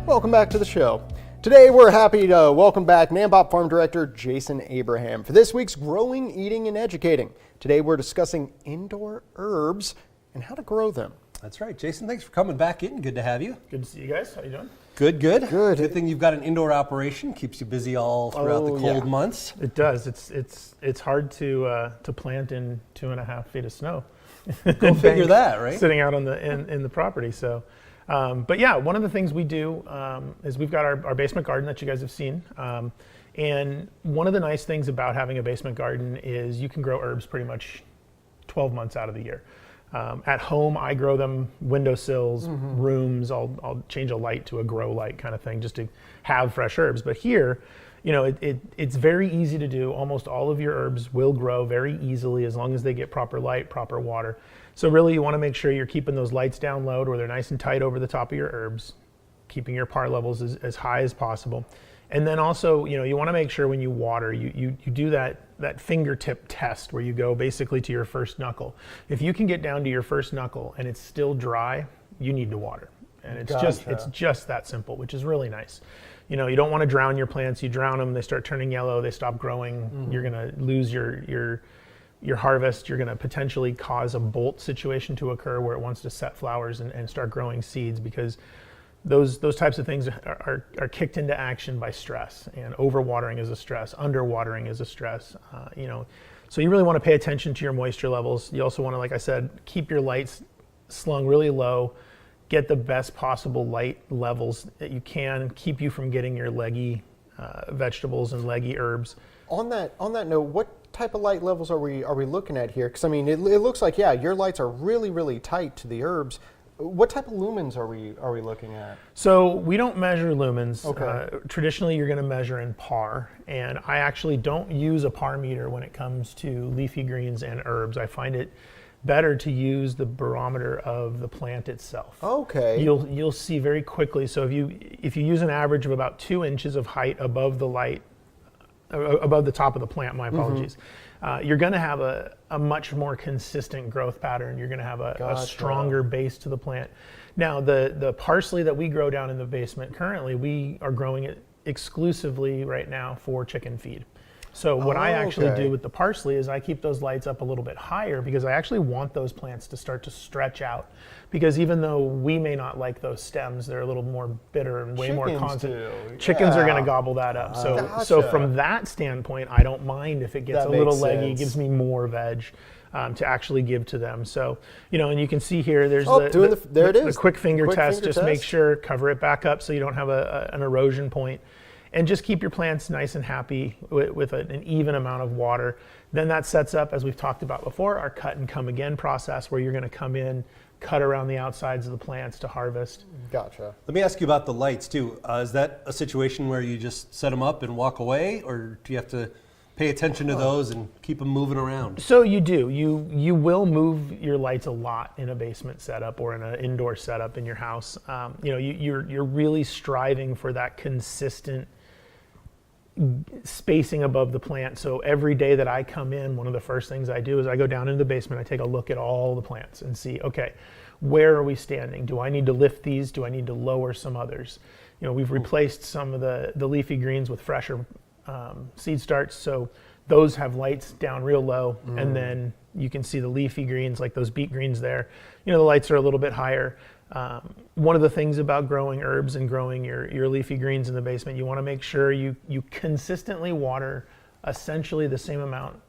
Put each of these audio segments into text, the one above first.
Welcome back to the show. Today we're happy to welcome back Nambop Farm Director Jason Abraham for this week's Growing, Eating, and Educating. Today we're discussing indoor herbs and how to grow them. That's right. Jason, thanks for coming back in. Good to have you. Good to see you guys. How you doing? Good. Good Thing you've got an indoor operation. Keeps you busy all throughout the cold months. It does. It's hard to plant in 2.5 feet of snow. Go figure that, right? Sitting out on in the property. So, but yeah, one of the things we do is we've got our basement garden that you guys have seen. And one of the nice things about having a basement garden is you can grow herbs pretty much 12 months out of the year. At home, I grow them windowsills, rooms. I'll change a light to a grow light kind of thing just to have fresh herbs. But here, you know, it's very easy to do. Almost all of your herbs will grow very easily as long as they get proper light, proper water. So really, you want to make sure you're keeping those lights down low where they're nice and tight over the top of your herbs, keeping your par levels as high as possible. And then also, you know, you want to make sure when you water, you do that fingertip test where you go basically to your first knuckle. If you can get down to your first knuckle and it's still dry, you need to water. And it's just that simple, which is really nice. You know, you don't want to drown your plants. You drown them, they start turning yellow, they stop growing. You're going to lose your harvest. You're going to potentially cause a bolt situation to occur where it wants to set flowers and start growing seeds, because those types of things are kicked into action by stress, and overwatering is a stress, underwatering is a stress. You know, so you really want to pay attention to your moisture levels. You also want to, like I said, keep your lights slung really low, get the best possible light levels that you can, keep you from getting your leggy vegetables and leggy herbs. On that note, what type of light levels are we looking at here? Because I mean, it looks like, yeah, your lights are really, really tight to the herbs. What type of lumens are we looking at? So we don't measure lumens. Okay. Traditionally, you're going to measure in par, and I actually don't use a par meter when it comes to leafy greens and herbs. I find it better to use the barometer of the plant itself. Okay. You'll see very quickly. So if you use an average of about 2 inches of height above the light, above the top of the plant, my apologies, you're going to have a much more consistent growth pattern. You're going to have a stronger base to the plant. Now, the parsley that we grow down in the basement currently, we are growing it exclusively right now for chicken feed. So what I actually do with the parsley is I keep those lights up a little bit higher, because I actually want those plants to start to stretch out. Because even though we may not like those stems, they're a little more bitter and way more constant. Chickens are going to gobble that up. So from that standpoint, I don't mind if it gets a little leggy, gives me more veg to actually give to them. So, you know, and you can see here, there's the quick finger test. Just make sure, cover it back up so you don't have an erosion point. And just keep your plants nice and happy with an even amount of water. Then that sets up, as we've talked about before, our cut and come again process, where you're going to come in, cut around the outsides of the plants to harvest. Gotcha. Let me ask you about the lights too. Is that a situation where you just set them up and walk away, or do you have to pay attention to those and keep them moving around? So you do. You will move your lights a lot in a basement setup or in an indoor setup in your house. You know, you're really striving for that consistent spacing above the plant. So every day that I come in, one of the first things I do is I go down into the basement, I take a look at all the plants and see, okay, where are we standing? Do I need to lift these? Do I need to lower some others? You know, we've replaced some of the leafy greens with fresher seed starts, so those have lights down real low, and then you can see the leafy greens, like those beet greens there. You know, the lights are a little bit higher. One of the things about growing herbs and growing your leafy greens in the basement, you want to make sure you consistently water essentially the same amount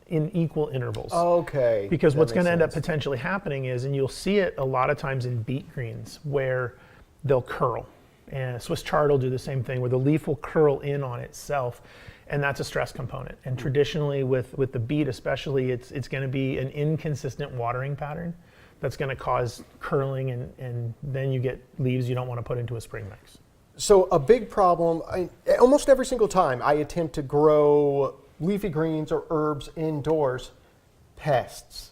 in equal intervals. Okay. Because what's going to end up potentially happening is, and you'll see it a lot of times in beet greens, where they'll curl. And Swiss chard will do the same thing, where the leaf will curl in on itself, and that's a stress component. And traditionally with the beet especially, it's going to be an inconsistent watering pattern that's going to cause curling, and then you get leaves you don't want to put into a spring mix. So a big problem, almost every single time I attempt to grow leafy greens or herbs indoors, pests.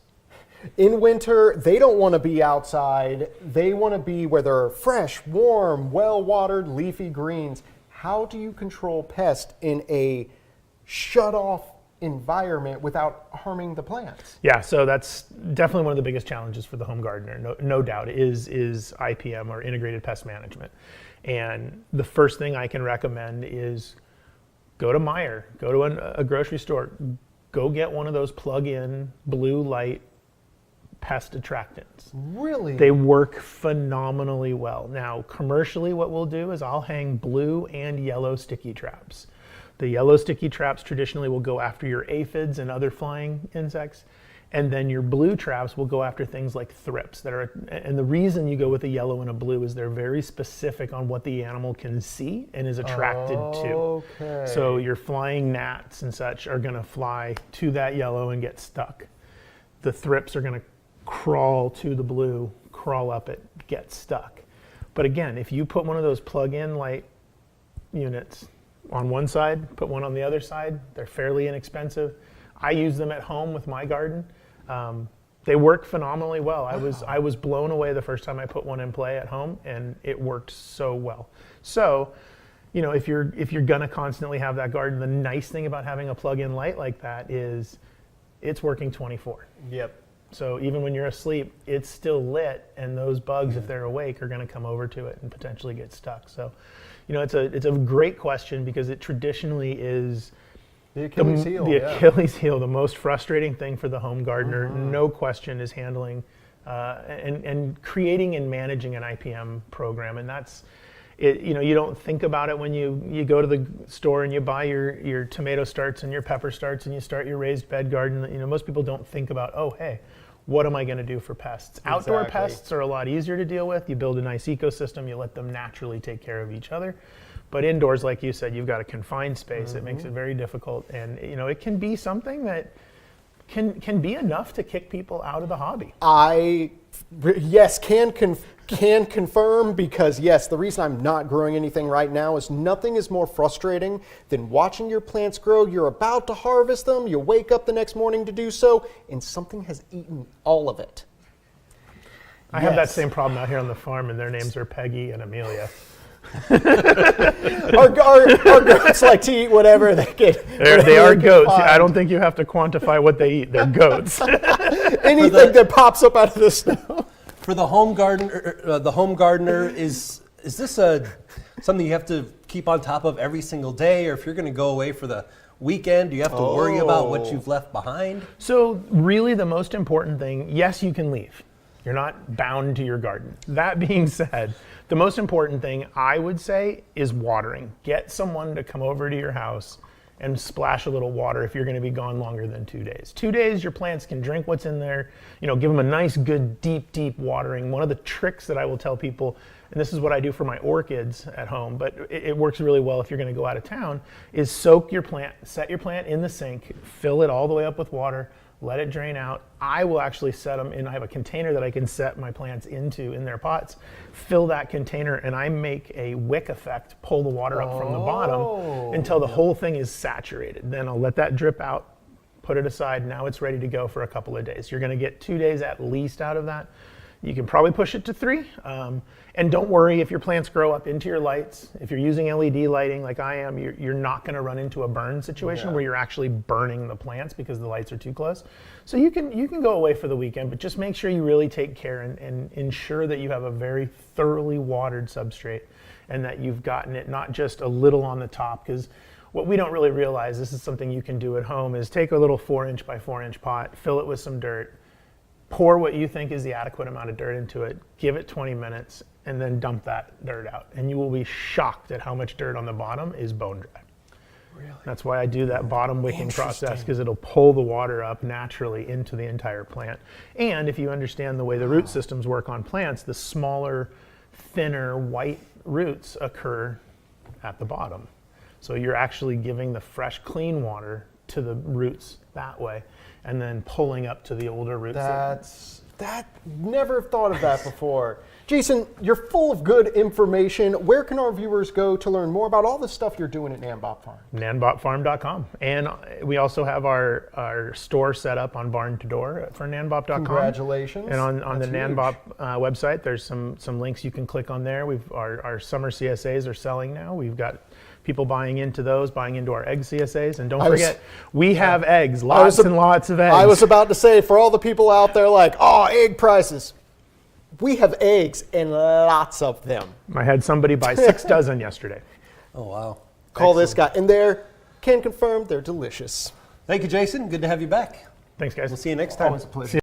In winter, they don't want to be outside. They want to be where they're fresh, warm, well-watered leafy greens. How do you control pests in a shut-off environment without harming the plants? Yeah, so that's definitely one of the biggest challenges for the home gardener, no doubt, is IPM, or integrated pest management. And the first thing I can recommend is go to Meijer, go to a grocery store, go get one of those plug-in blue light pest attractants. Really? They work phenomenally well. Now, commercially, what we'll do is I'll hang blue and yellow sticky traps. The yellow sticky traps traditionally will go after your aphids and other flying insects. And then your blue traps will go after things like thrips and the reason you go with a yellow and a blue is they're very specific on what the animal can see and is attracted to. Okay. So your flying gnats and such are going to fly to that yellow and get stuck. The thrips are going to crawl to the blue, crawl up it, get stuck. But again, if you put one of those plug-in light units on one side, put one on the other side, they're fairly inexpensive. I use them at home with my garden. They work phenomenally well. I was blown away the first time I put one in play at home, and it worked so well. So, if you're gonna constantly have that garden, the nice thing about having a plug-in light like that is it's working 24. Yep. So even when you're asleep, it's still lit, and those bugs, if they're awake, are going to come over to it and potentially get stuck. So, it's a great question because it traditionally is The Achilles heel. the Achilles heel. The most frustrating thing for the home gardener, no question, is handling and creating and managing an IPM program, and that's. You don't think about it when you go to the store and you buy your tomato starts and your pepper starts and you start your raised bed garden. Most people don't think about, oh, hey, what am I going to do for pests? Outdoor pests are a lot easier to deal with. You build a nice ecosystem, you let them naturally take care of each other. But indoors, like you said, you've got a confined space. It makes it very difficult, and it can be something that can be enough to kick people out of the hobby. Can confirm, because yes, the reason I'm not growing anything right now is nothing is more frustrating than watching your plants grow. You're about to harvest them, you wake up the next morning to do so, and something has eaten all of it. I have that same problem out here on the farm, and their names are Peggy and Amelia. Our goats like to eat whatever they get. They are goats. I don't think you have to quantify what they eat. They're goats. Anything that pops up out of the snow. For the home gardener, is this something you have to keep on top of every single day, or if you're going to go away for the weekend, do you have to worry about what you've left behind? So really the most important thing, yes, you can leave. You're not bound to your garden. That being said, the most important thing I would say is watering. Get someone to come over to your house and splash a little water if you're going to be gone longer than 2 days. 2 days, your plants can drink what's in there. Give them a nice, good, deep watering. One of the tricks that I will tell people, and this is what I do for my orchids at home, but it works really well if you're going to go out of town, is soak your plant, set your plant in the sink, fill it all the way up with water, let it drain out. I will actually set them in, I have a container that I can set my plants into in their pots, fill that container, and I make a wick effect, pull the water up from the bottom until the whole thing is saturated. Then I'll let that drip out, put it aside, now it's ready to go for a couple of days. You're gonna get 2 days at least out of that. You can probably push it to 3. And don't worry if your plants grow up into your lights. If you're using LED lighting like I am, you're not going to run into a burn situation where you're actually burning the plants because the lights are too close. So you can go away for the weekend, but just make sure you really take care and ensure that you have a very thoroughly watered substrate and that you've gotten it not just a little on the top, because what we don't really realize, this is something you can do at home, is take a little 4-inch by 4-inch pot, fill it with some dirt, pour what you think is the adequate amount of dirt into it, give it 20 minutes, and then dump that dirt out. And you will be shocked at how much dirt on the bottom is bone dry. Really? That's why I do that bottom wicking process, because it'll pull the water up naturally into the entire plant. And if you understand the way the root systems work on plants, the smaller, thinner, white roots occur at the bottom. So you're actually giving the fresh, clean water to the roots that way, and then pulling up to the older roots. Never thought of that before. Jason, you're full of good information. Where can our viewers go to learn more about all the stuff you're doing at Nanbop Farm? Nanbopfarm.com. And we also have our store set up on Barn to Door for Nanbop.com. Congratulations. And on the That's Nanbop website, there's some links you can click on there. Our summer CSAs are selling now. We've got people buying into those, buying into our egg CSAs. And don't forget, we have eggs, lots and lots of eggs. I was about to say, for all the people out there like, egg prices. We have eggs and lots of them. I had somebody buy 6 dozen yesterday. Oh, wow. Call this guy. And can confirm they're delicious. Thank you, Jason. Good to have you back. Thanks, guys. We'll see you next time. Always a pleasure.